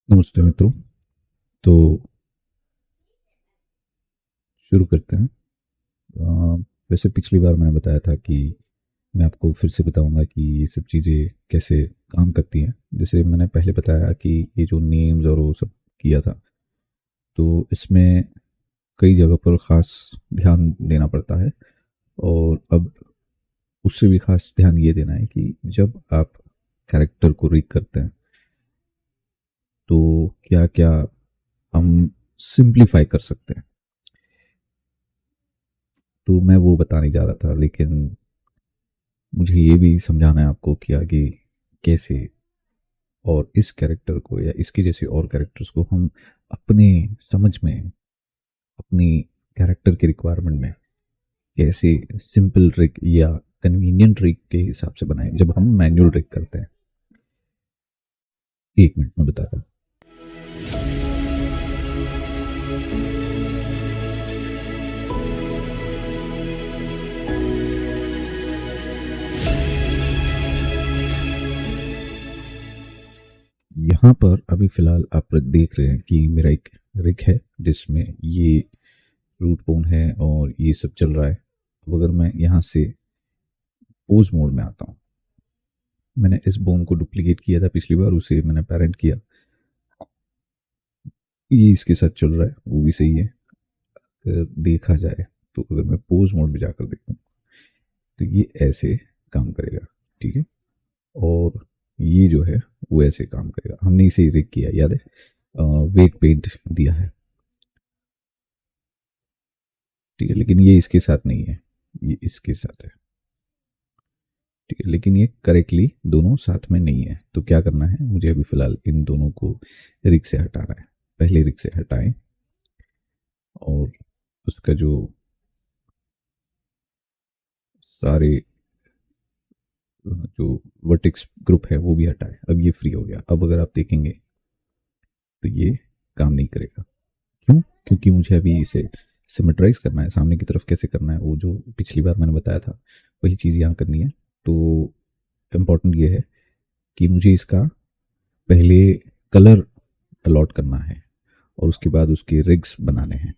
नमस्ते मित्रों। तो शुरू करते हैं। वैसे पिछली बार मैंने बताया था कि मैं आपको फिर से बताऊंगा कि ये सब चीज़ें कैसे काम करती हैं। जैसे मैंने पहले बताया कि ये जो नेम्स और वो सब किया था, तो इसमें कई जगह पर ख़ास ध्यान देना पड़ता है। और अब उससे भी ख़ास ध्यान ये देना है कि जब आप कैरेक्टर को रीड करते हैं तो क्या क्या हम सिंप्लीफाई कर सकते हैं। तो मैं वो बताने जा रहा था, लेकिन मुझे ये भी समझाना है आपको कि आगे कैसे और इस कैरेक्टर को या इसके जैसे और कैरेक्टर्स को हम अपने समझ में, अपनी कैरेक्टर की रिक्वायरमेंट में कैसे सिंपल ट्रिक या कन्वीनियंट ट्रिक के हिसाब से बनाएं जब हम मैनुअल ट्रिक करते हैं। 1 मिनट में बताता हूँ। यहाँ पर अभी फ़िलहाल आप देख रहे हैं कि मेरा एक रिग है जिसमें ये रूट बोन है और ये सब चल रहा है। अब अगर मैं यहाँ से पोज मोड में आता हूँ, मैंने इस बोन को डुप्लीकेट किया था पिछली बार, उसे मैंने पेरेंट किया, ये इसके साथ चल रहा है, वो भी सही है। अगर देखा जाए तो अगर मैं पोज मोड में जाकर देखूँ तो ये ऐसे काम करेगा, ठीक है। और ये जो है वो ऐसे काम करेगा। हमने इसे रिग किया, याद है, वेट पेंट दिया है, ठीक है। लेकिन ये इसके साथ नहीं है, ये इसके साथ है, ठीक है। लेकिन ये करेक्टली दोनों साथ में नहीं है। तो क्या करना है, मुझे अभी फ़िलहाल इन दोनों को रिग से हटाना है। पहले रिग से हटाएं और उसका जो सारे जो वर्टेक्स ग्रुप है वो भी हटाएं। अब ये फ्री हो गया। अब अगर आप देखेंगे तो ये काम नहीं करेगा। क्यों? क्योंकि मुझे अभी इसे सिमेट्राइज करना है। सामने की तरफ कैसे करना है, वो जो पिछली बार मैंने बताया था वही चीज़ यहाँ करनी है। तो इम्पोर्टेंट ये है कि मुझे इसका पहले कलर अलॉट करना है और उसके बाद उसके रिग्स बनाने हैं।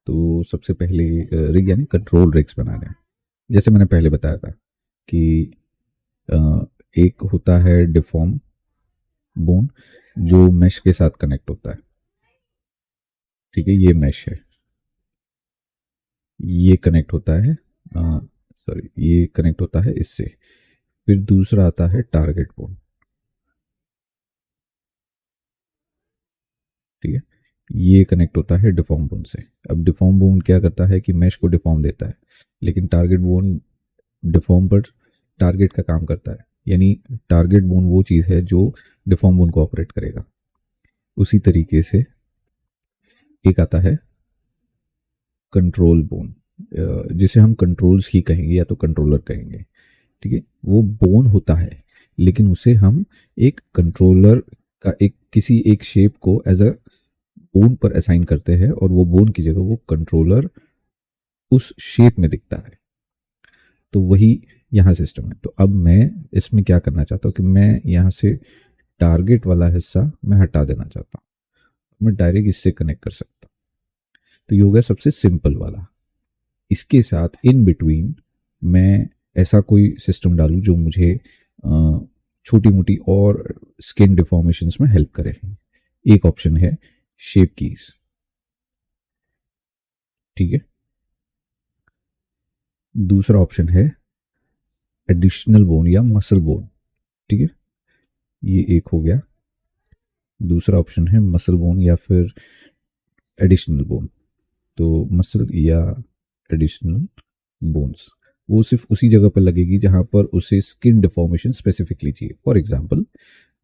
तो सबसे पहले रिग यानी कंट्रोल रिग्स बनाने हैं। जैसे मैंने पहले बताया था कि अ, एक होता है डिफॉर्म बोन जो मैश के साथ कनेक्ट होता है, ठीक है। ये मैश है, ये कनेक्ट होता है, सॉरी, ये कनेक्ट होता है इससे। फिर दूसरा आता है टारगेट बोन, ठीक है। ये कनेक्ट होता है डिफॉर्म बोन से। अब डिफॉर्म बोन क्या करता है कि मैश को डिफॉर्म देता है, लेकिन टारगेट बोन डिफॉर्म पर टारगेट का काम करता है। यानी टारगेट बोन वो चीज़ है जो डिफॉर्म बोन को ऑपरेट करेगा। उसी तरीके से एक आता है कंट्रोल बोन, जिसे हम कंट्रोल्स ही कहेंगे या तो कंट्रोलर कहेंगे, ठीक है। वो बोन होता है, लेकिन उसे हम एक कंट्रोलर का एक किसी एक शेप को एज अ बोन पर असाइन करते हैं और वो बोन की जगह वो कंट्रोलर उस शेप में दिखता है। तो वही यहाँ सिस्टम है। तो अब मैं इसमें क्या करना चाहता हूँ कि मैं यहाँ से टारगेट वाला हिस्सा मैं हटा देना चाहता हूँ। मैं डायरेक्ट इससे कनेक्ट कर सकता हूँ। तो ये हो गया सबसे सिंपल वाला। इसके साथ इन बिटवीन मैं ऐसा कोई सिस्टम डालूं जो मुझे छोटी मोटी और स्किन डिफॉर्मेशंस में हेल्प करे। एक ऑप्शन है शेप कीज, ठीक है। दूसरा ऑप्शन है एडिशनल बोन या मसल बोन, ठीक है। ये एक हो गया। दूसरा ऑप्शन है मसल बोन या फिर एडिशनल बोन। तो मसल या एडिशनल बोन्स वो सिर्फ उसी जगह पर लगेगी जहां पर उसे स्किन डिफॉर्मेशन स्पेसिफिकली चाहिए। फॉर एग्जांपल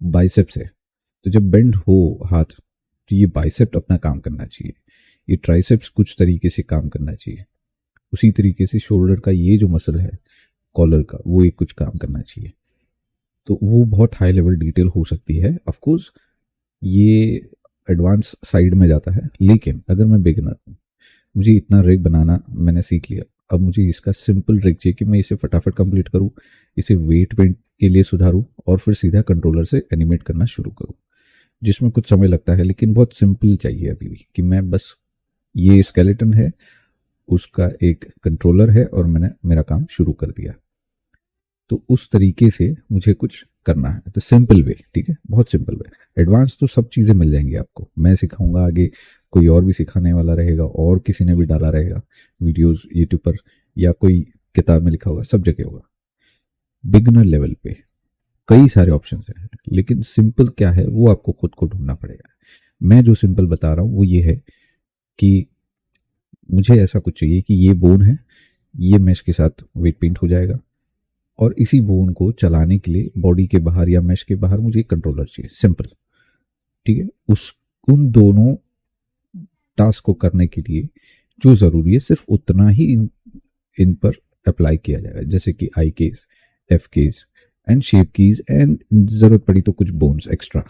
बाइसेप्स है, तो जब बेंड हो हाथ तो ये बाइसेप्ट अपना काम करना चाहिए, ये ट्राइसेप्स कुछ तरीके से काम करना चाहिए। उसी तरीके से शोल्डर का ये जो मसल है कॉलर का, वो एक कुछ काम करना चाहिए। तो वो बहुत हाई लेवल डिटेल हो सकती है। ऑफ कोर्स ये एडवांस साइड में जाता है, लेकिन अगर मैं बिगिनर हूँ, मुझे इतना रिग बनाना मैंने सीख लिया। अब मुझे इसका सिंपल रिग चाहिए कि मैं इसे फटाफट कंप्लीट करूँ, इसे वेट पेंट के लिए सुधारूँ और फिर सीधा कंट्रोलर से एनिमेट करना शुरू करूँ। जिसमें कुछ समय लगता है, लेकिन बहुत सिंपल चाहिए अभी भी, कि मैं बस ये स्केलेटन है, उसका एक कंट्रोलर है और मैंने मेरा काम शुरू कर दिया। तो उस तरीके से मुझे कुछ करना है, तो सिंपल वे, ठीक है, बहुत सिंपल वे। एडवांस तो सब चीज़ें मिल जाएंगी आपको, मैं सिखाऊंगा आगे, कोई और भी सिखाने वाला रहेगा, और किसी ने भी डाला रहेगा वीडियोस यूट्यूब पर, या कोई किताब में लिखा होगा, सब जगह होगा। बिगनर लेवल पे कई सारे ऑप्शन हैं, लेकिन सिंपल क्या है वो आपको खुद को ढूंढना पड़ेगा। मैं जो सिंपल बता रहा हूँ वो ये है कि मुझे ऐसा कुछ चाहिए कि ये बोन है, ये मैश के साथ वेट पेंट हो जाएगा, और इसी बोन को चलाने के लिए बॉडी के बाहर या मैश के बाहर मुझे एक कंट्रोलर चाहिए, सिंपल, ठीक है। उन दोनों टास्क को करने के लिए जो ज़रूरी है सिर्फ उतना ही इन पर अप्लाई किया जाएगा, जैसे कि I case, F case and shape keys, and ज़रूरत पड़ी तो कुछ बोन्स एक्स्ट्रा,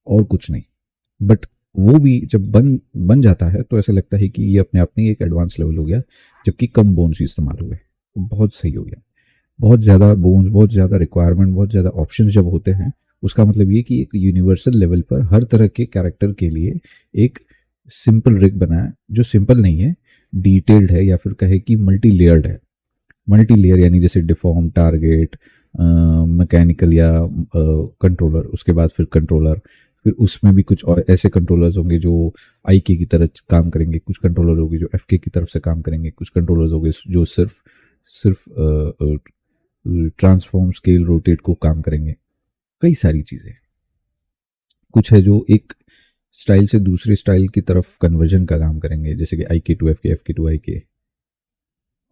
और कुछ नहीं। बट वो भी जब बन जाता है तो ऐसा लगता है कि ये अपने आप में एक एडवांस लेवल हो गया, जबकि कम बोन्स इस्तेमाल हुए, तो बहुत सही हो गया। बहुत ज़्यादा बोन्स, बहुत ज़्यादा रिक्वायरमेंट, बहुत ज़्यादा ऑप्शन जब होते हैं, उसका मतलब ये कि एक यूनिवर्सल लेवल पर हर तरह के कैरेक्टर के लिए एक सिंपल रिग बनाया, जो सिंपल नहीं है, डिटेल्ड है, या फिर कहे कि मल्टी लेयर्ड है। मल्टी लेयर यानी जैसे डिफॉर्म, टारगेट, मैकेनिकल या कंट्रोलर, उसके बाद फिर कंट्रोलर, फिर उसमें भी कुछ और ऐसे कंट्रोलर्स होंगे जो आई के की तरह काम करेंगे, कुछ कंट्रोलर होंगे जो एफ के की तरफ से काम करेंगे, कुछ कंट्रोलर्स होंगे जो सिर्फ सिर्फ ट्रांसफॉर्म, स्केल, रोटेट को काम करेंगे। कई सारी चीज़ें, कुछ है जो एक स्टाइल से दूसरे स्टाइल की तरफ कन्वर्जन का काम करेंगे, जैसे कि आई के टू एफ के, एफ के टू आई के,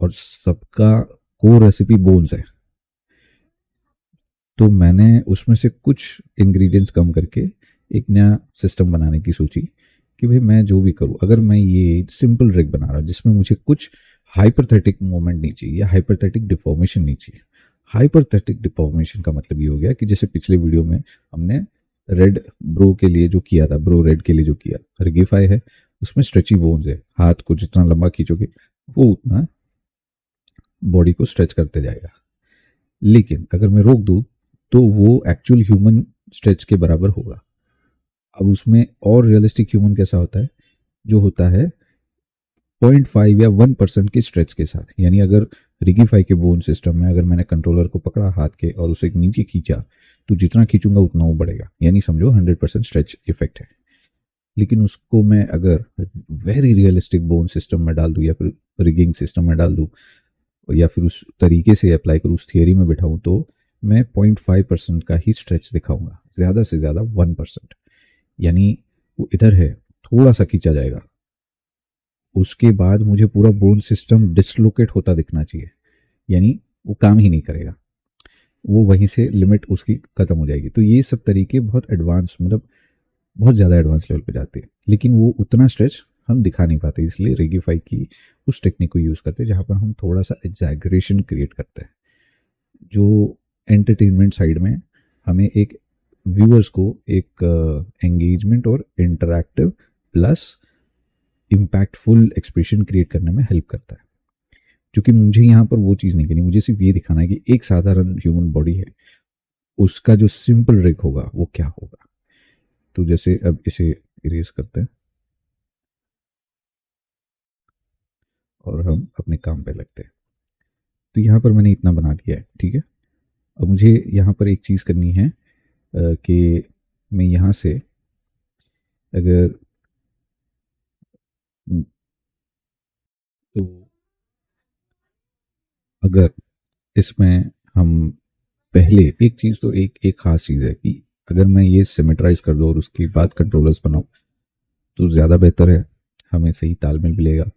और सबका कोर रेसिपी बोन्स है। तो मैंने उसमें से कुछ इंग्रेडिएंट्स कम करके एक नया सिस्टम बनाने की सोची कि भाई मैं जो भी करूँ, अगर मैं ये सिंपल रिग बना रहा हूँ जिसमें मुझे कुछ हाइपरथेटिक मूवमेंट नहीं चाहिए या हाइपरथेटिक डिफॉर्मेशन नहीं चाहिए। हाइपरथेटिक डिफॉर्मेशन का मतलब ये हो गया कि जैसे पिछले वीडियो में हमने रेड ब्रो के लिए जो किया था, ब्रो रेड के लिए जो किया, रिगिफाई है, उसमें स्ट्रेची बोन्स है, हाथ को जितना लंबा खींचोगे वो उतना बॉडी को स्ट्रेच करते जाएगा। लेकिन अगर मैं रोक दूं तो वो एक्चुअल ह्यूमन स्ट्रेच के बराबर होगा। अब उसमें और रियलिस्टिक ह्यूमन कैसा होता है, जो होता है 0.5 या 1% के स्ट्रेच के साथ। यानी अगर रिगिफाई के बोन सिस्टम में अगर मैंने कंट्रोलर को पकड़ा हाथ के और उसे नीचे खींचा, तो जितना खींचूंगा उतना वो बढ़ेगा, यानी समझो 100% स्ट्रेच इफेक्ट है। लेकिन उसको मैं अगर वेरी रियलिस्टिक बोन सिस्टम में डाल दूँ, या फिर रिगिंग सिस्टम में डाल दूँ, या फिर उस तरीके से अप्लाई करूँ, उस थियरी में बिठाऊँ, तो मैं 0.5% का ही स्ट्रेच दिखाऊंगा, ज़्यादा से ज़्यादा 1%। यानी वो इधर है, थोड़ा सा खींचा जाएगा, उसके बाद मुझे पूरा बोन सिस्टम डिसलोकेट होता दिखना चाहिए, यानी वो काम ही नहीं करेगा, वो वहीं से लिमिट उसकी ख़त्म हो जाएगी। तो ये सब तरीके बहुत एडवांस, मतलब बहुत ज़्यादा एडवांस लेवल पे जाते हैं, लेकिन वो उतना स्ट्रेच हम दिखा नहीं पाते, इसलिए रेगिफाई की उस टेक्निक को यूज़ करते हैं जहाँ पर हम थोड़ा सा एग्जैगरेशन क्रिएट करते हैं, जो एंटरटेनमेंट साइड में हमें एक व्यूअर्स को एक एंगेजमेंट और interactive plus impactful expression create करने में हेल्प करता है। क्योंकि मुझे यहाँ पर वो चीज़ नहीं करनी, मुझे सिर्फ ये दिखाना है कि एक साधारण ह्यूमन बॉडी है, उसका जो सिंपल रिग होगा वो क्या होगा। तो जैसे अब इसे इरेज करते हैं और हम अपने काम पे लगते हैं। तो यहाँ पर मैंने इतना बना दिया है, ठीक है। अब मुझे यहाँ पर एक चीज़ करनी है कि मैं यहाँ से अगर तो अगर इसमें हम पहले एक चीज़, तो एक एक ख़ास चीज़ है कि अगर मैं ये सिमेट्राइज कर दूँ और उसके बाद कंट्रोलर्स बनाऊँ तो ज़्यादा बेहतर है, हमें सही तालमेल मिलेगा।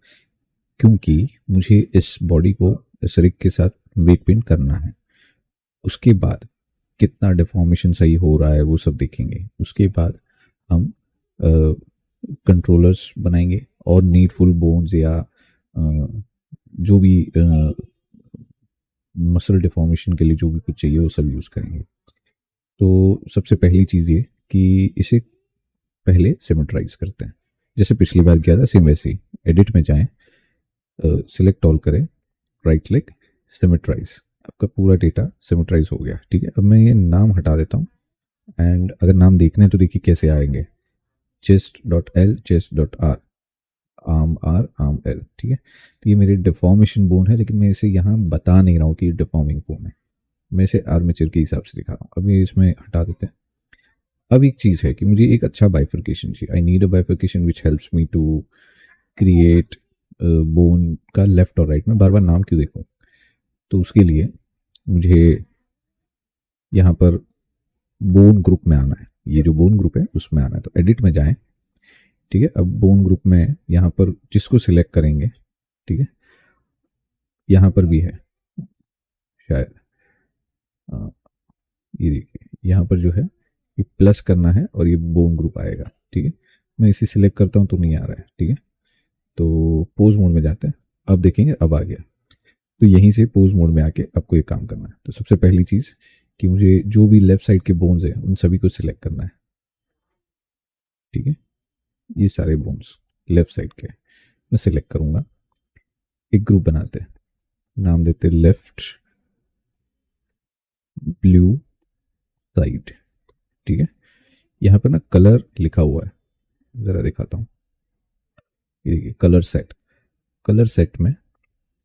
क्योंकि मुझे इस बॉडी को इस रिग के साथ वेट पेंट करना है, उसके बाद कितना डिफॉर्मेशन सही हो रहा है वो सब देखेंगे, उसके बाद हम कंट्रोलर्स बनाएंगे और नीडफुल बोन्स या जो भी मसल डिफॉर्मेशन के लिए जो भी कुछ चाहिए वो सब यूज़ करेंगे। तो सबसे पहली चीज़ ये कि इसे पहले सिमेट्राइज करते हैं, जैसे पिछली बार किया था सेम वैसे ही। एडिट में जाएं, सिलेक्ट ऑल करें, राइट क्लिक, सिमेट्राइज, आपका पूरा डेटा सिमेट्राइज हो गया, ठीक है। अब मैं ये नाम हटा देता हूँ एंड अगर नाम देखने हैं तो देखिए कैसे आएंगे, chest dot L, chest dot R, arm R, arm L, ठीक है। तो ये मेरी डिफॉर्मेशन बोन है, लेकिन मैं इसे यहाँ बता नहीं रहा हूँ कि ये डिफॉर्मिंग बोन है, मैं इसे आर्मेचर के हिसाब से दिखा रहा हूँ। अब ये इसमें हटा देते हैं। अब एक चीज़ है कि मुझे एक अच्छा बाइफर्केशन चाहिए, I need a bifurcation which helps me to create bone का लेफ्ट और राइट में बार बार नाम क्यों देखूँ। तो उसके लिए मुझे यहाँ पर बोन ग्रुप में आना है, ये जो बोन ग्रुप है उसमें आना है, तो एडिट में जाएं, ठीक है। अब बोन ग्रुप में यहाँ पर जिसको सिलेक्ट करेंगे, ठीक है, यहाँ पर भी है शायद, ये देखिए यहाँ पर जो है ये प्लस करना है और ये बोन ग्रुप आएगा, ठीक है। मैं इसे सिलेक्ट करता हूँ तो नहीं आ रहा है, ठीक है। तो पोज मोड में जाते हैं, अब देखेंगे अब आ गया। तो यहीं से पोज मोड में आके आपको ये काम करना है। तो सबसे पहली चीज़ कि मुझे जो भी लेफ्ट साइड के बोन्स हैं उन सभी को सिलेक्ट करना है, ठीक है। ये सारे बोन्स लेफ्ट साइड के मैं सिलेक्ट करूँगा। एक ग्रुप बनाते हैं, नाम देते हैं लेफ्ट ब्लू साइड, ठीक है। यहाँ पर ना कलर लिखा हुआ है, ज़रा दिखाता हूँ। ये देखिए कलर सेट, कलर सेट में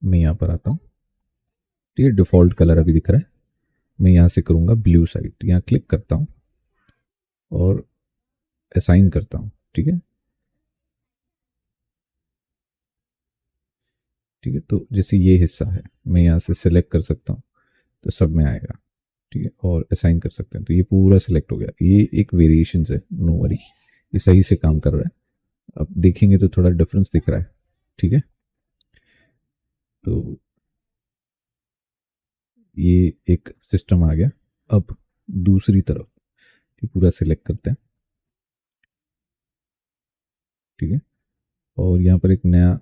मैं यहाँ पर आता हूँ, ठीक है। डिफ़ॉल्ट कलर अभी दिख रहा है, मैं यहाँ से करूँगा ब्लू साइड, यहाँ क्लिक करता हूँ और असाइन करता हूँ, ठीक है। ठीक है, तो जैसे ये हिस्सा है मैं यहाँ से सिलेक्ट कर सकता हूँ, तो सब में आएगा, ठीक है। और असाइन कर सकते हैं, तो ये पूरा सिलेक्ट हो गया। ये एक वेरिएशन है, नो वरी, ये सही से काम कर रहा है। अब देखेंगे तो थोड़ा डिफरेंस दिख रहा है, ठीक है। तो ये एक सिस्टम आ गया। अब दूसरी तरफ ये पूरा सिलेक्ट करते हैं, ठीक है। और यहाँ पर एक नया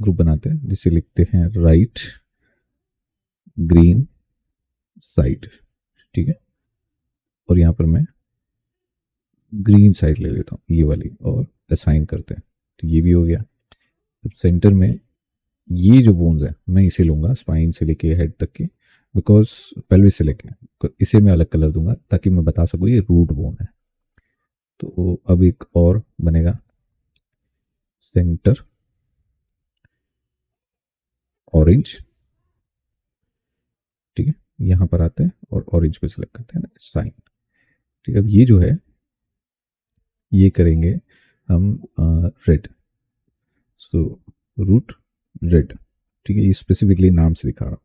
ग्रुप बनाते हैं जिसे लिखते हैं राइट ग्रीन साइड, ठीक है। और यहाँ पर मैं ग्रीन साइड ले लेता हूँ ये वाली और असाइन करते हैं, तो ये भी हो गया। तो सेंटर में ये जो बोन्स है मैं इसे लूँगा, स्पाइन से लेके हेड तक के, बिकॉज पेल्विस से लेके, तो इसे मैं अलग कलर दूंगा ताकि मैं बता सकूँ ये रूट बोन है। तो अब एक और बनेगा, सेंटर ऑरेंज, ठीक है। यहाँ पर आते हैं और ऑरेंज को सिलेक्ट करते हैं ना, साइन, ठीक है। अब ये जो है ये करेंगे हम रेड, सो रूट रेड, ठीक है। ये स्पेसिफिकली नाम से दिखा रहा हूँ,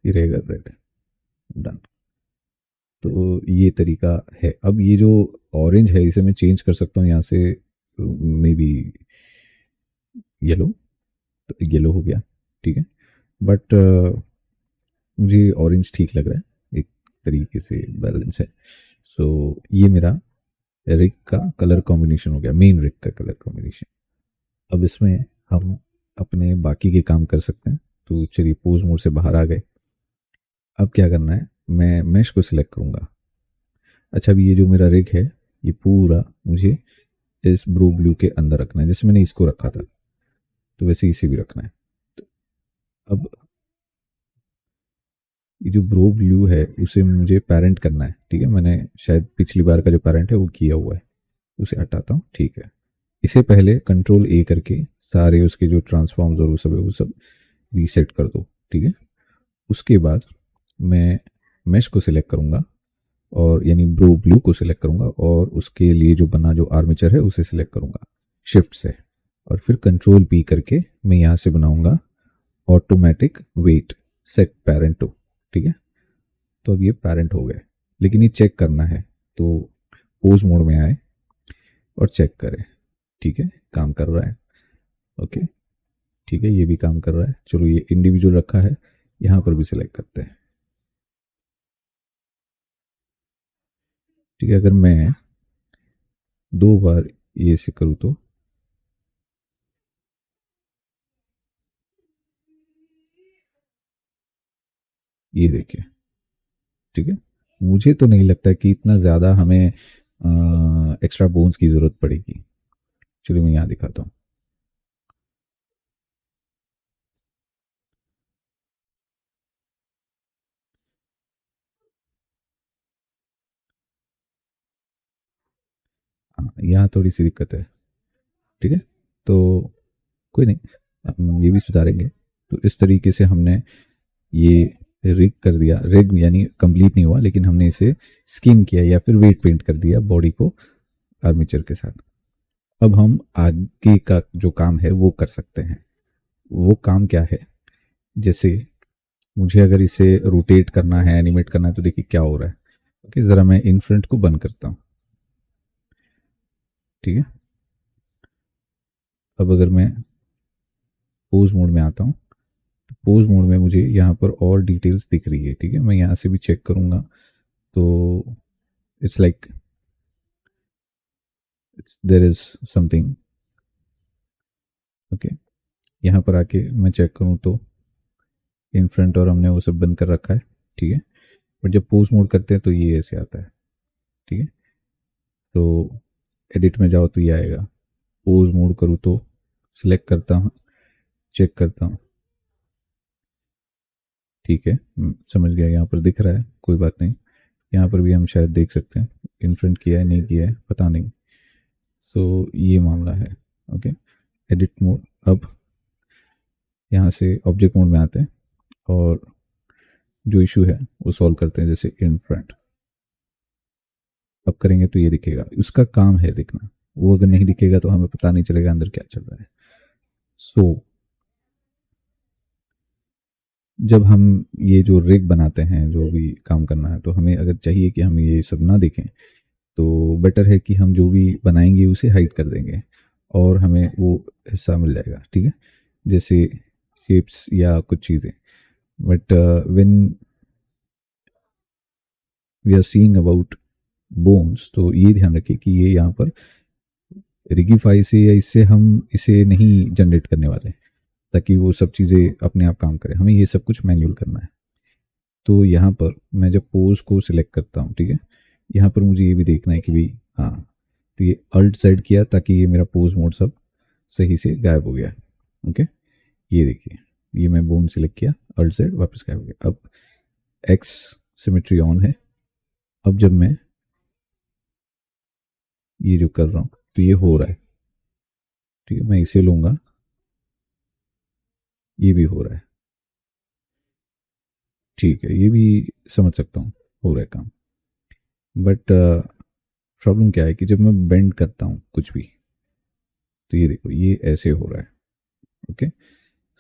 ये रहेगा रेड, डन। तो ये तरीका है। अब ये जो ऑरेंज है इसे मैं चेंज कर सकता हूँ यहाँ से, मे बी येलो, तो येलो हो गया, ठीक है। बट मुझे ऑरेंज ठीक लग रहा है, एक तरीके से बैलेंस है। सो ये मेरा रिग का कलर कॉम्बिनेशन हो गया, मेन रिग का कलर कॉम्बिनेशन। अब इसमें हम अपने बाकी के काम कर सकते हैं। तो चलिए पोज मोड से बाहर आ गए। अब क्या करना है, मैं मैश को सिलेक्ट करूँगा। अच्छा, अभी ये जो मेरा रिग है ये पूरा मुझे इस ब्रू ब्लू के अंदर रखना है, जैसे मैंने इसको रखा था तो वैसे इसे भी रखना है। तो अब ये जो ब्रो ब्लू है उसे मुझे पेरेंट करना है, ठीक है। मैंने शायद पिछली बार का जो पेरेंट है वो किया हुआ है, उसे हटाता हूँ, ठीक है। इसे पहले कंट्रोल ए करके सारे उसके जो ट्रांसफॉर्म्स और वो सब है वो सब रीसेट कर दो, ठीक है। उसके बाद मैं मैश को सिलेक्ट करूँगा, और यानी ब्रो ब्लू को सिलेक्ट करूँगा और उसके लिए जो बना जो आर्मेचर है उसे सिलेक्ट करूँगा शिफ्ट से, और फिर कंट्रोल पी करके मैं यहाँ से बनाऊँगा automatic weight set parent to, ठीक है। तो अब ये पेरेंट हो गए, लेकिन ये चेक करना है, तो पोज मोड में आए और चेक करें, ठीक है, काम कर रहा है, ओके, ठीक है। ये भी काम कर रहा है। चलो ये इंडिविजुअल रखा है, यहाँ पर भी सिलेक्ट करते हैं, ठीक है। अगर मैं दो बार ये से करूँ तो ये देखिए, ठीक है। मुझे तो नहीं लगता कि इतना ज़्यादा हमें एक्स्ट्रा बोन्स की ज़रूरत पड़ेगी। चलिए मैं यहाँ दिखाता हूँ। यहाँ थोड़ी सी दिक्कत है, ठीक है। तो कोई नहीं, हम ये भी सुधारेंगे। तो इस तरीके से हमने ये रिग कर दिया, रिग यानी कंप्लीट नहीं हुआ, लेकिन हमने इसे स्किन किया या फिर वेट पेंट कर दिया बॉडी को आर्मेचर के साथ। अब हम आगे का जो काम है वो कर सकते हैं। वो काम क्या है, जैसे मुझे अगर इसे रोटेट करना है, एनिमेट करना है, तो देखिए क्या हो रहा है। ओके, ज़रा मैं इन फ्रंट को बंद करता हूँ, ठीक है। अब अगर मैं पोज मोड में आता हूँ, तो पोज मोड में मुझे यहाँ पर और डिटेल्स दिख रही है, ठीक है। मैं यहाँ से भी चेक करूँगा तो it's like there is something. Okay, यहाँ पर आके मैं चेक करूँ तो इन फ्रंट और हमने वो सब बंद कर रखा है, ठीक है। बट जब पोज मोड करते हैं तो ये ऐसे आता है, ठीक है। तो एडिट में जाओ तो ये आएगा। पोज मोड करूँ तो सिलेक्ट करता हूँ, चेक करता हूँ, ठीक है। समझ गया, यहाँ पर दिख रहा है, कोई बात नहीं। यहाँ पर भी हम शायद देख सकते हैं इन फ्रंट किया है नहीं किया है, पता नहीं। सो ये मामला है। Okay, edit mode. अब यहाँ से ऑब्जेक्ट मोड में आते हैं और जो इशू है वो सॉल्व करते हैं, जैसे इन फ्रंट। अब करेंगे तो ये दिखेगा, उसका काम है दिखना। वो अगर नहीं दिखेगा तो हमें पता नहीं चलेगा अंदर क्या चल रहा है। सो जब हम ये जो रिग बनाते हैं, जो भी काम करना है, तो हमें अगर चाहिए कि हम ये सब ना देखें, तो बेटर है कि हम जो भी बनाएंगे उसे हाइड कर देंगे और हमें वो हिस्सा मिल जाएगा, ठीक है। जैसे शेप्स या कुछ चीज़ें। But when we are seeing about bones, तो ये ध्यान रखिए कि ये यहाँ पर रिगिफाई से या इससे हम इसे नहीं जनरेट करने वाले, ताकि वो सब चीज़ें अपने आप काम करें। हमें ये सब कुछ मैन्युअल करना है। तो यहाँ पर मैं जब पोज को सिलेक्ट करता हूँ, ठीक है, यहाँ पर मुझे ये भी देखना है कि भाई हाँ, तो ये अल्ट सेट किया ताकि ये मेरा पोज मोड सब सही से गायब हो गया। ओके, ये देखिए, ये मैं बोन सिलेक्ट किया, अल्ट सेट, वापस गायब हो गया। अब एक्स सिमेट्री ऑन है। अब जब मैं ये जो कर रहा हूँ तो ये हो रहा है, ठीक है। मैं इसे लूँगा, ये भी हो रहा है, ठीक है। ये भी समझ सकता हूँ, हो रहा है काम। बट प्रॉब्लम क्या है कि जब मैं बेंड करता हूँ कुछ भी, तो ये देखो ये ऐसे हो रहा है। ओके,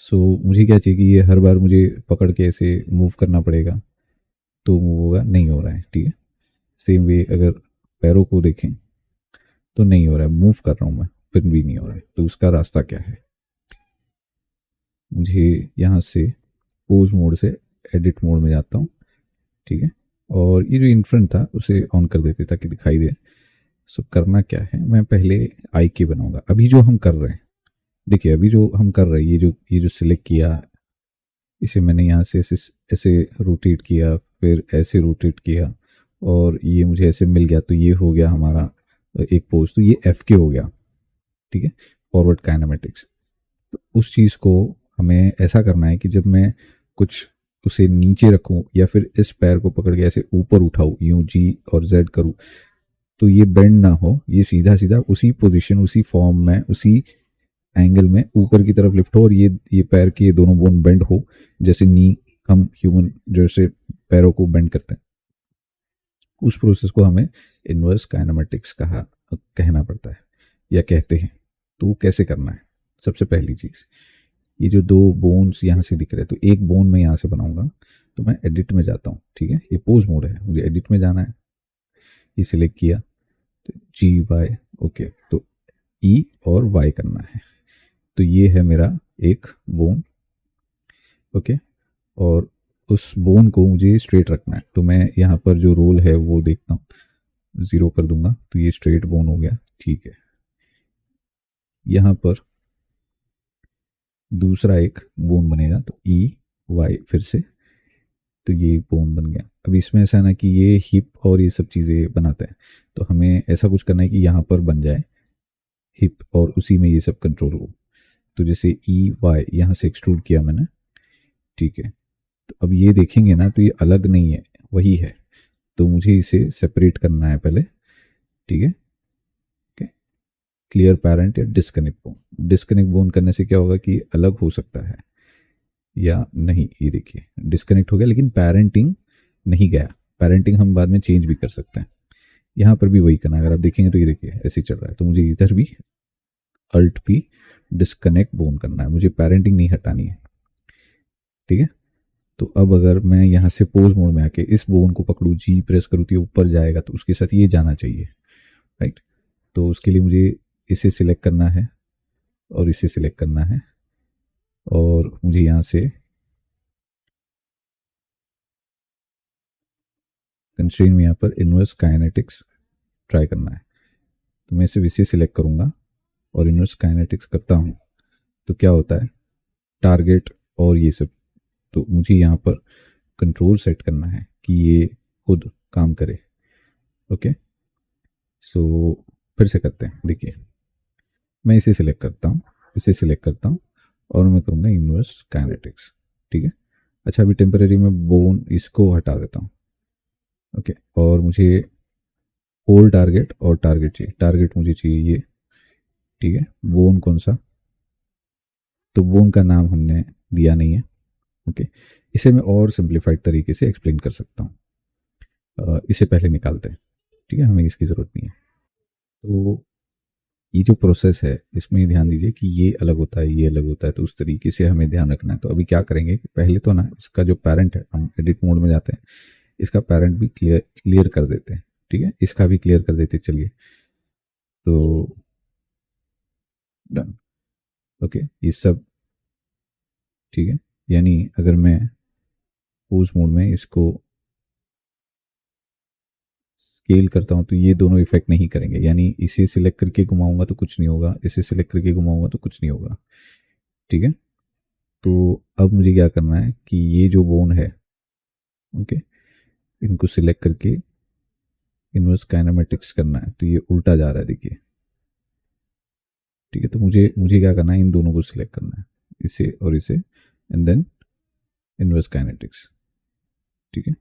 सो मुझे क्या चाहिए कि ये हर बार मुझे पकड़ के ऐसे मूव करना पड़ेगा तो मूव होगा, नहीं हो रहा है, ठीक है। सेम वे अगर पैरों को देखें तो नहीं हो रहा है, मूव कर रहा हूँ मैं फिर भी नहीं हो रहा है। तो उसका रास्ता क्या है, मुझे यहाँ से पोज मोड से एडिट मोड में जाता हूँ, ठीक है। और ये जो इनफ्रंट था उसे ऑन कर देते ताकि दिखाई दे। सो करना क्या है, मैं पहले आई के बनाऊंगा। अभी जो हम कर रहे हैं, देखिए अभी जो हम कर रहे हैं, ये जो सिलेक्ट किया, इसे मैंने यहाँ से ऐसे ऐसे रोटेट किया, फिर ऐसे रोटेट किया, और ये मुझे ऐसे मिल गया, तो ये हो गया हमारा एक पोज। तो ये एफ के हो गया, ठीक है, फॉरवर्ड काइनेमेटिक्स। तो उस चीज़ को हमें ऐसा करना है कि जब मैं कुछ उसे नीचे रखूं या फिर इस पैर को पकड़ के ऐसे ऊपर उठाऊं, यूं जी और जेड करूं, तो ये बेंड ना हो, ये सीधा सीधा उसी पोजीशन, उसी फॉर्म में, उसी एंगल में ऊपर की तरफ लिफ्ट हो, और ये पैर के ये दोनों बोन बेंड हो, जैसे नी हम ह्यूमन जैसे पैरों को बेंड करते हैं। उस प्रोसेस को हमें इनवर्स काइनेमेटिक्स कहना पड़ता है या कहते हैं। तो वो कैसे करना है, सबसे पहली चीज़, ये जो दो बोन्स यहाँ से दिख रहे हैं, तो एक बोन मैं यहाँ से बनाऊंगा। तो मैं एडिट में जाता हूँ, ठीक है, ये पोज मोड है, मुझे एडिट में जाना है। ये सिलेक्ट किया, तो जी वाई, ओके, तो ई और वाई करना है। तो ये है मेरा एक बोन, ओके। और उस बोन को मुझे स्ट्रेट रखना है, तो मैं यहाँ पर जो रोल है वो देखता हूँ, 0 कर दूंगा, तो ये स्ट्रेट बोन हो गया, ठीक है। यहाँ पर दूसरा एक बोन बनेगा, तो ई वाई फिर से, तो ये बोन बन गया। अब इसमें ऐसा है ना कि ये हिप और ये सब चीज़ें बनाते हैं, तो हमें ऐसा कुछ करना है कि यहाँ पर बन जाए हिप और उसी में ये सब कंट्रोल हो। तो जैसे ई वाई यहाँ से एक्सट्रूड किया मैंने, ठीक है। तो अब ये देखेंगे ना तो ये अलग नहीं है, वही है। तो मुझे इसे सेपरेट करना है पहले, ठीक है, ओके। क्लियर पैरेंट या डिस्कनेक्ट बोन। डिस्कनेक्ट बोन करने से क्या होगा कि अलग हो सकता है या नहीं। ये देखिए डिस्कनेक्ट हो गया लेकिन पेरेंटिंग नहीं गया। पेरेंटिंग हम बाद में चेंज भी कर सकते हैं। यहाँ पर भी वही करना है। अगर आप देखेंगे तो ये देखिए ऐसे ही चल रहा है, तो मुझे इधर भी अल्ट पी डिस्कनेक्ट बोन करना है, मुझे पेरेंटिंग नहीं हटानी है। ठीक है, तो अब अगर मैं यहाँ से पोज मोड में आके इस बोन को पकड़ूँ, जी प्रेस करूँ तो ये ऊपर जाएगा, तो उसके साथ ये जाना चाहिए, राइट। तो उसके लिए मुझे इसे सिलेक्ट करना है और इसे सिलेक्ट करना है, और मुझे यहाँ से कंस्ट्रेंट में यहाँ पर इनवर्स काइनेटिक्स ट्राई करना है। तो मैं सिर्फ इसे सिलेक्ट करूँगा और इनवर्स काइनेटिक्स करता हूँ तो क्या होता है, टारगेट और ये सब। तो मुझे यहाँ पर कंट्रोल सेट करना है कि ये खुद काम करे। ओके, सो फिर से करते हैं। देखिए मैं इसे सिलेक्ट करता हूँ, इसे सिलेक्ट करता हूँ और मैं करूँगा इनवर्स काइनेटिक्स। ठीक है, अच्छा अभी टेम्परेरी में बोन इसको हटा देता हूँ। ओके, और मुझे होल टारगेट और टारगेट चाहिए। टारगेट मुझे चाहिए ये, ठीक है। बोन कौन सा, तो बोन का नाम हमने दिया नहीं है। ओके, इसे मैं और सिंप्लीफाइड तरीके से एक्सप्लेन कर सकता हूँ। इसे पहले निकालते हैं, ठीक है, हमें इसकी ज़रूरत नहीं है। तो ये जो प्रोसेस है इसमें ध्यान दीजिए कि ये अलग होता है, ये अलग होता है, तो उस तरीके से हमें ध्यान रखना है। तो अभी क्या करेंगे कि पहले तो ना इसका जो पेरेंट है, हम एडिट मोड में जाते हैं, इसका पेरेंट भी क्लियर कर देते हैं। ठीक है, इसका भी क्लियर कर देते, चलिए। तो डन। ओके, ये सब ठीक है। यानी अगर मैं पोज मोड में इसको स्केल करता हूँ तो ये दोनों इफेक्ट नहीं करेंगे। यानी इसे सिलेक्ट करके घुमाऊंगा तो कुछ नहीं होगा, इसे सिलेक्ट करके घुमाऊंगा तो कुछ नहीं होगा। ठीक है, तो अब मुझे क्या करना है कि ये जो बोन है, ओके, इनको सिलेक्ट करके इनवर्स काइनेमेटिक्स करना है। तो ये उल्टा जा रहा है, देखिए। ठीक है, तो मुझे मुझे क्या करना है, इन दोनों को सिलेक्ट करना है, इसे और इसे, एंड देन इनवर्स काइनेटिक्स। ठीक है,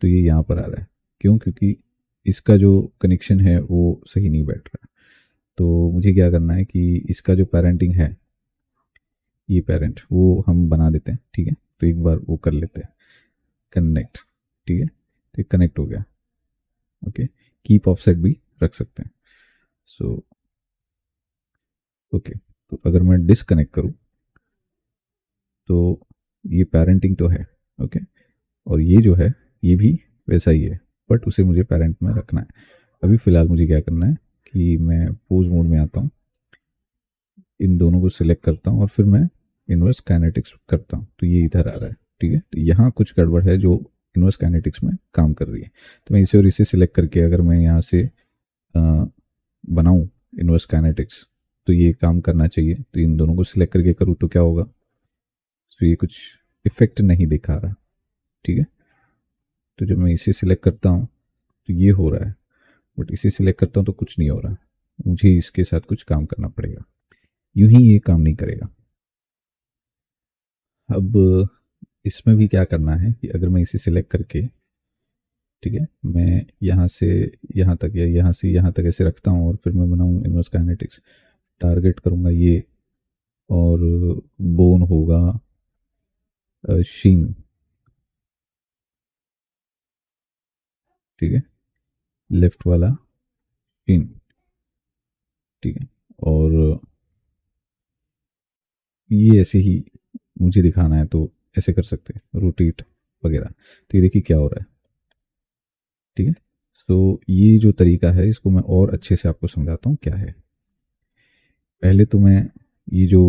तो ये यहाँ पर आ रहा है। क्यों? क्योंकि इसका जो कनेक्शन है वो सही नहीं बैठ रहा। तो मुझे क्या करना है कि इसका जो पेरेंटिंग है, ये पेरेंट वो हम बना देते हैं। ठीक है, तो एक बार वो कर लेते हैं, कनेक्ट। ठीक है, तो ये कनेक्ट हो गया। ओके, कीप ऑफसेट भी रख सकते हैं। सो ओके, तो अगर मैं डिसकनेक्ट करूँ तो ये पेरेंटिंग तो है, ओके, और ये जो है ये भी वैसा ही है, बट उसे मुझे पेरेंट में रखना है। अभी फ़िलहाल मुझे क्या करना है कि मैं पोज मोड में आता हूँ, इन दोनों को सिलेक्ट करता हूँ और फिर मैं इनवर्स काइनेटिक्स करता हूँ, तो ये इधर आ रहा है। ठीक है, तो यहाँ कुछ गड़बड़ है जो इनवर्स काइनेटिक्स में काम कर रही है। तो मैं इसे और इसे सिलेक्ट करके अगर मैं यहाँ से बनाऊँ इनवर्स काइनेटिक्स तो ये काम करना चाहिए। तो इन दोनों को सिलेक्ट करके करूँ तो क्या होगा, तो ये कुछ इफेक्ट नहीं दिखा रहा। ठीक है, तो जब मैं इसे सिलेक्ट करता हूँ तो ये हो रहा है, बट इसे सिलेक्ट करता हूँ तो कुछ नहीं हो रहा। मुझे इसके साथ कुछ काम करना पड़ेगा, यूं ही ये काम नहीं करेगा। अब इसमें भी क्या करना है कि अगर मैं इसे सिलेक्ट करके, ठीक है, मैं यहाँ से यहाँ तक या यहाँ से यहाँ तक ऐसे रखता हूँ और फिर मैं बनाऊँ इनवर्स काइनेटिक्स, टारगेट करूँगा ये, और बोन होगा शीन। ठीक है, लेफ्ट वाला शीन। ठीक है, और ये ऐसे ही मुझे दिखाना है तो ऐसे कर सकते हैं, रोटेट वगैरह। तो ये देखिए क्या हो रहा है। ठीक है, सो ये जो तरीका है इसको मैं और अच्छे से आपको समझाता हूँ क्या है। पहले तो मैं ये जो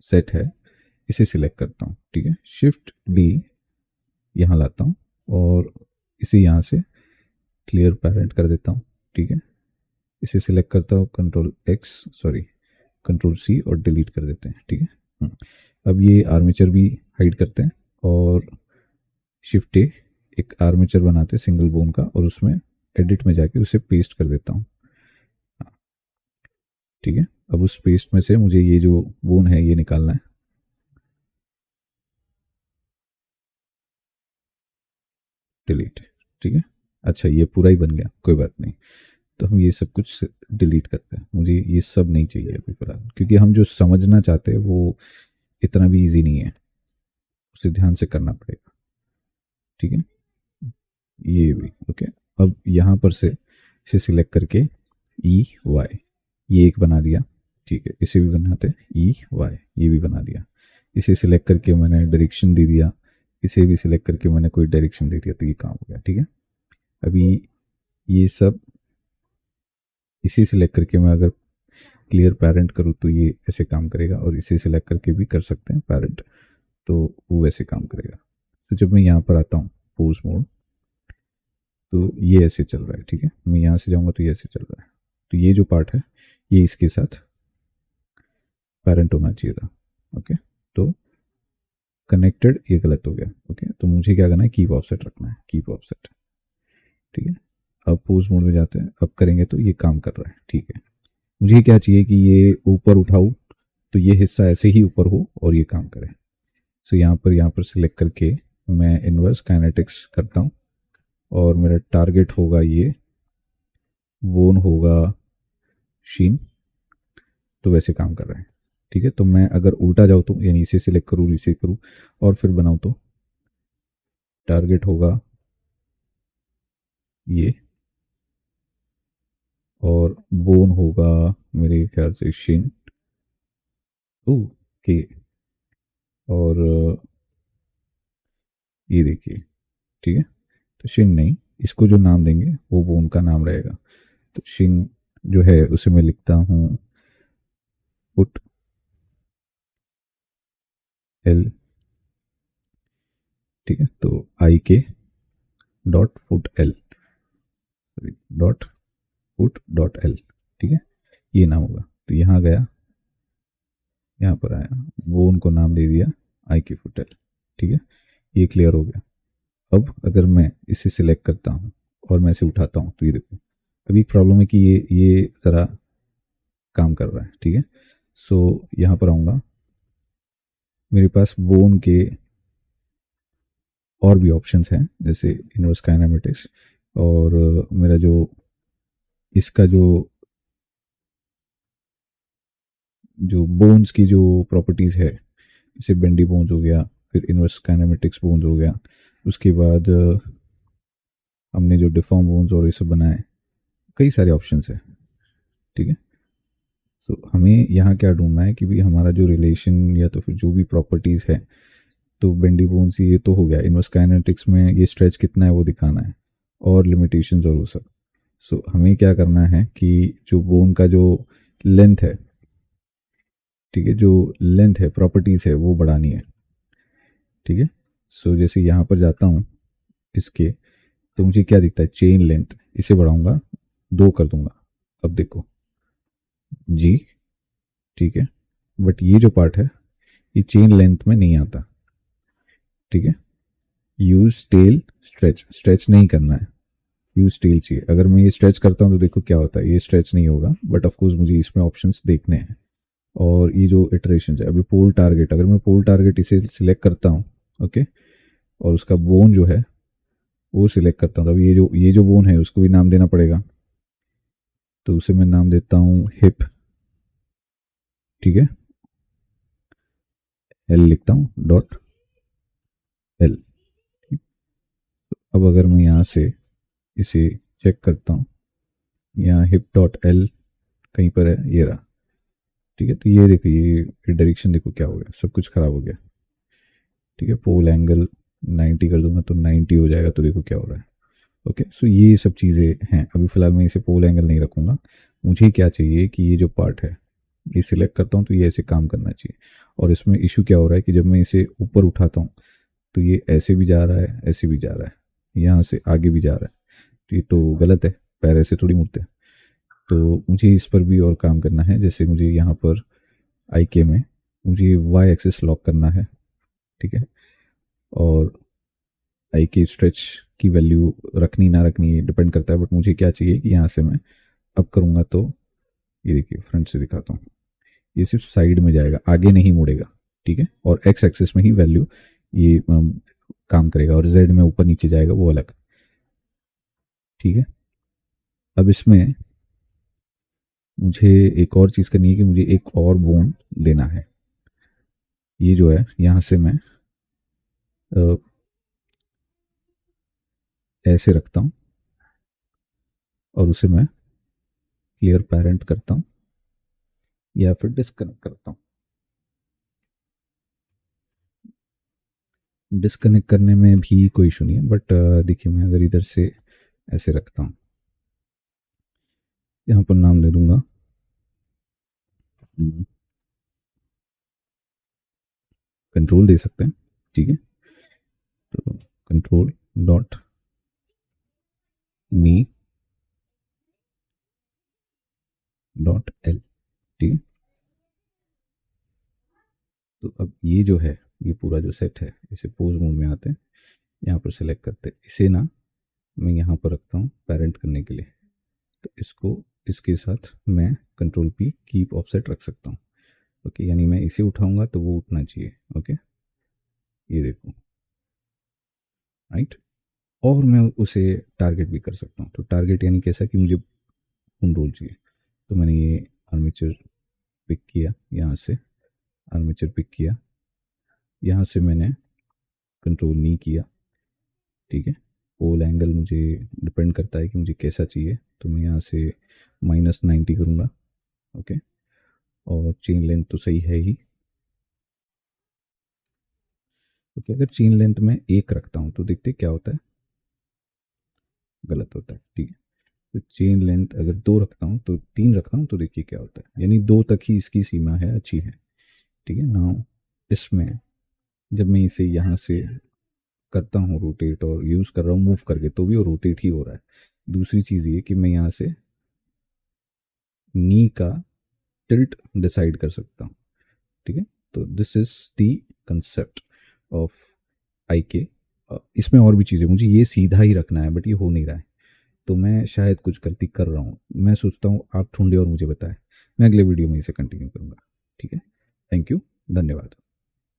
सेट है इसे सिलेक्ट करता हूँ। ठीक है, शिफ्ट डी यहाँ लाता हूँ और इसे यहाँ से क्लियर पेरेंट कर देता हूँ। ठीक है, इसे सिलेक्ट करता हूँ, control X, sorry control C, और डिलीट कर देते हैं। ठीक है, अब ये आर्मेचर भी हाइड करते हैं और शिफ्ट ए एक आर्मेचर बनाते हैं सिंगल बोन का, और उसमें एडिट में जाके उसे पेस्ट कर देता हूँ। ठीक है, अब उस पेस्ट में से मुझे ये जो बोन है ये निकालना है। डिलीट। ठीक है, अच्छा ये पूरा ही बन गया, कोई बात नहीं। तो हम ये सब कुछ डिलीट करते हैं। मुझे ये सब नहीं चाहिए अभी फ़िलहाल, क्योंकि हम जो समझना चाहते हैं वो इतना भी ईजी नहीं है, उसे ध्यान से करना पड़ेगा। ठीक है, ये भी ओके। अब यहाँ पर से इसे सिलेक्ट करके ई वाई, ये एक बना दिया। ठीक है, इसे भी बनाते ई वाई, ये भी बना दिया। इसे सिलेक्ट करके मैंने डायरेक्शन दे दिया, इसे भी सिलेक्ट करके मैंने कोई डायरेक्शन दे दिया, तो ये काम हो गया। ठीक है, अभी ये सब इसे सिलेक्ट करके मैं अगर क्लियर पेरेंट करूँ तो ये ऐसे काम करेगा, और इसे सिलेक्ट करके भी कर सकते हैं पेरेंट, तो वो वैसे काम करेगा। तो जब मैं यहाँ पर आता हूँ पोज मोड, तो ये ऐसे चल रहा है। ठीक है, मैं यहाँ से जाऊँगा तो ये ऐसे चल रहा है। तो ये जो पार्ट है ये इसके साथ पेरेंट होना चाहिए था। ओके, तो कनेक्टेड ये गलत हो गया। ओके, तो मुझे क्या करना है, कीप ऑफसेट रखना है, कीप ऑफसेट। ठीक है, अब पोज मोड में जाते हैं, अब करेंगे तो ये काम कर रहा है। ठीक है, मुझे क्या चाहिए कि ये ऊपर उठाऊँ, तो ये हिस्सा ऐसे ही ऊपर हो और ये काम करे। सो यहाँ पर सिलेक्ट करके मैं इन्वर्स काइनेटिक्स करता हूँ, और मेरा टारगेट होगा ये, बोन होगा शीन, तो वैसे काम कर रहा है। ठीक है, तो मैं अगर उल्टा जाऊँ तो यानी इसे सिलेक्ट करूँ, इसे करूँ और फिर बनाऊँ, तो टारगेट होगा ये, और बोन होगा मेरे ख्याल से शिन। ओके, और ये देखिए। ठीक है, तो शिन नहीं, इसको जो नाम देंगे वो बोन का नाम रहेगा। तो शिन जो है उसे मैं लिखता हूँ फुट एल। ठीक है, तो आई के dot foot L, dot foot dot L. ठीक है, ये नाम होगा। तो यहाँ गया, यहाँ पर आया, बोन को नाम दे दिया आई के फुट एल। ठीक है, ये क्लियर हो गया। अब अगर मैं इसे सिलेक्ट करता हूँ और मैं इसे उठाता हूँ, तो ये देखो अभी प्रॉब्लम है कि ये ज़रा काम कर रहा है। ठीक है, सो यहाँ पर आऊँगा, मेरे पास बोन के और भी ऑप्शंस हैं, जैसे इनवर्स काइनेमेटिक्स, और मेरा जो इसका जो जो बोन्स की जो प्रॉपर्टीज़ है, जैसे बेंडी बोन्स हो गया, फिर इनवर्स काइनेमेटिक्स बोन्स हो गया, उसके बाद हमने जो डिफॉर्म बोन्स और ये सब बनाए, कई सारे ऑप्शंस हैं। ठीक है, सो हमें यहाँ क्या ढूंढना है कि भी हमारा जो रिलेशन या तो फिर जो भी प्रॉपर्टीज़ है, तो बेंडी बोन्स ये तो हो गया, इनवर्स काइनेटिक्स में ये स्ट्रेच कितना है वो दिखाना है, और लिमिटेशंस और वो सब। सो हमें क्या करना है कि जो बोन का जो लेंथ है, ठीक है, जो लेंथ है, प्रॉपर्टीज़ है, वो बढ़ानी है। ठीक है, सो जैसे यहाँ पर जाता हूँ इसके, तो मुझे क्या दिखता है, चेन लेंथ, इसे बढ़ाऊंगा, 2 कर दूंगा। अब देखो जी। ठीक है, बट ये जो पार्ट है ये चेन लेंथ में नहीं आता। ठीक है, यूज टेल स्ट्रेच, स्ट्रेच नहीं करना है, यूज टेल चाहिए। अगर मैं ये स्ट्रेच करता हूँ तो देखो क्या होता है, ये स्ट्रेच नहीं होगा, बट ऑफकोर्स मुझे इसमें ऑप्शंस देखने हैं। और ये जो इटरेशन है, अभी पोल टारगेट, अगर मैं पोल टारगेट इसे सिलेक्ट करता हूँ, ओके, और उसका बोन जो है वो सिलेक्ट करता हूँ, तो अभी ये जो बोन है उसको भी नाम देना पड़ेगा, तो उसे मैं नाम देता हूँ हिप। ठीक है, एल लिखता हूँ, डॉट एल। अब अगर मैं यहाँ से इसे चेक करता हूँ, यहाँ हिप डॉट एल कहीं पर है, ये रहा। ठीक है, तो ये देखो, ये डायरेक्शन देखो क्या हो गया, सब कुछ खराब हो गया। ठीक है, पोल एंगल 90 कर दूंगा तो 90 हो जाएगा, तो देखो क्या हो रहा है। ओके, सो ये सब चीज़ें हैं। अभी फ़िलहाल मैं इसे पोल एंगल नहीं रखूँगा, मुझे क्या चाहिए कि ये जो पार्ट है ये सिलेक्ट करता हूँ तो ये ऐसे काम करना चाहिए। और इसमें इशू क्या हो रहा है कि जब मैं इसे ऊपर उठाता हूँ तो ये ऐसे भी जा रहा है, ऐसे भी जा रहा है, यहाँ से आगे भी जा रहा है, तो ये तो गलत है, पैर ऐसे थोड़ी मुड़ते हैं। तो मुझे इस पर भी और काम करना है, जैसे मुझे यहाँ पर आई के में मुझे वाई एक्सिस लॉक करना है। ठीक है, और आई की स्ट्रेच की वैल्यू रखनी ना रखनी डिपेंड करता है, बट मुझे क्या चाहिए कि यहाँ से मैं अब करूँगा तो ये देखिए, फ्रंट से दिखाता हूँ, ये सिर्फ साइड में जाएगा, आगे नहीं मुड़ेगा। ठीक है, और एक्स एक्सिस में ही वैल्यू ये काम करेगा, और जेड में ऊपर नीचे जाएगा, वो अलग। ठीक है, अब इसमें मुझे एक और चीज़ करनी है कि मुझे एक और बोन देना है। ये जो है यहाँ से मैं अ, ऐसे रखता हूँ और उसे मैं क्लियर पेरेंट करता हूँ या फिर डिस्कनेक्ट करता हूँ। डिस्कनेक्ट करने में भी कोई इशू नहीं है, बट देखिए मैं अगर इधर से ऐसे रखता हूँ, यहाँ पर नाम दे दूंगा कंट्रोल दे सकते हैं, ठीक है। तो कंट्रोल डॉट मी डॉट एल, ठीक है। तो अब ये जो है, ये पूरा जो सेट है, इसे पोज मोड में आते हैं, यहाँ पर सिलेक्ट करते हैं, इसे ना मैं यहाँ पर रखता हूँ पेरेंट करने के लिए। तो इसको इसके साथ मैं कंट्रोल पी कीप ऑफसेट रख सकता हूँ। ओके, यानी मैं इसे उठाऊंगा तो वो उठना चाहिए। ओके, ये देखो, राइट। और मैं उसे टारगेट भी कर सकता हूँ। तो टारगेट यानी कैसा कि मुझे होम रोल चाहिए, तो मैंने ये आर्मेचर पिक किया, यहाँ से आर्मेचर पिक किया, यहाँ से मैंने कंट्रोल नहीं किया, ठीक है। होल एंगल मुझे डिपेंड करता है कि मुझे कैसा चाहिए, तो मैं यहाँ से -90 करूँगा। ओके, और चेन लेंथ तो सही है ही। ओके, अगर चेन लेंथ में 1 रखता हूँ तो देखते क्या होता है, गलत होता है, ठीक है। तो चेन लेंथ अगर 2 रखता हूँ तो 3 रखता हूँ तो देखिए क्या होता है, यानी 2 तक ही इसकी सीमा है, अच्छी है, ठीक है ना। इसमें जब मैं इसे यहाँ से करता हूँ रोटेट और यूज़ कर रहा हूँ मूव करके, तो भी वो रोटेट ही हो रहा है। दूसरी चीज़ ये कि मैं यहाँ से नी का टिल्ट डिसाइड कर सकता हूँ, ठीक है। तो this is the concept of I K. इसमें और भी चीज़ें, मुझे ये सीधा ही रखना है बट ये हो नहीं रहा है, तो मैं शायद कुछ गलती कर रहा हूँ। मैं सोचता हूँ आप ढूंढे और मुझे बताएं, मैं अगले वीडियो में इसे कंटिन्यू करूँगा, ठीक है। थैंक यू, धन्यवाद।